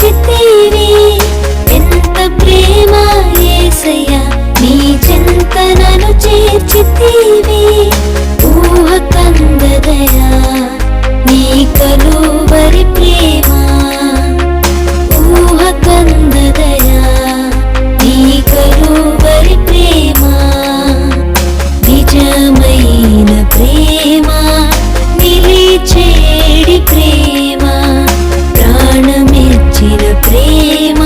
చేర్చితివి. ఎంత ప్రేమ యేసయ్యా నీ చెంత నన్ను చేర్చితివి. ఊహ కందదయా నీ కలువరి ప్రేమ, ఊహ కందదయా నీ కలువరి ప్రేమ. నిజమైన ప్రేమ, నిలిచేడి ప్రేమ, ప్రాణమిచ్చిన ప్రేమ,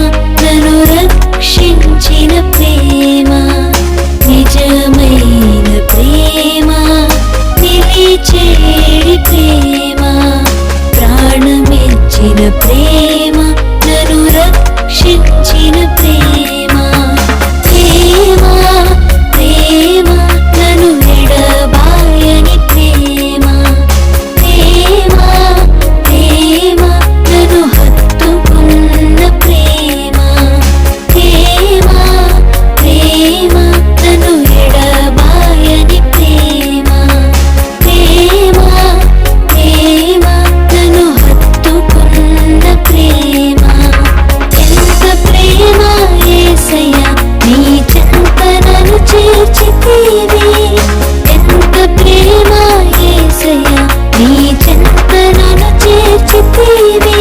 నన్ను రక్షించిన ప్రేమ. నిజమైన ప్రేమ, నిలిచేడి ప్రేమ, ప్రాణమిచ్చిన ప్రేమ, నన్ను రక్షించిన ప్రేమ. ప్రేమ ప్రేమ నన్ను ఎడబాయని ప్రేమ, ప్రేమ ప్రేమ నన్ను హత్తుకున్న ప్రేమ, ప్రేమ ప్రేమ నన్ను ఎడబాయని ప్రేమ, ప్రేమ ప్రేమ నన్ను హత్తుకున్న ప్రేమ. ఎంత ప్రేమ యేసయ్యా నీ చెంత నన్ను చేర్చితివి. ఎంత ప్రేమ యేసయ్యా నీ చెంత నన్ను చేర్చితివి.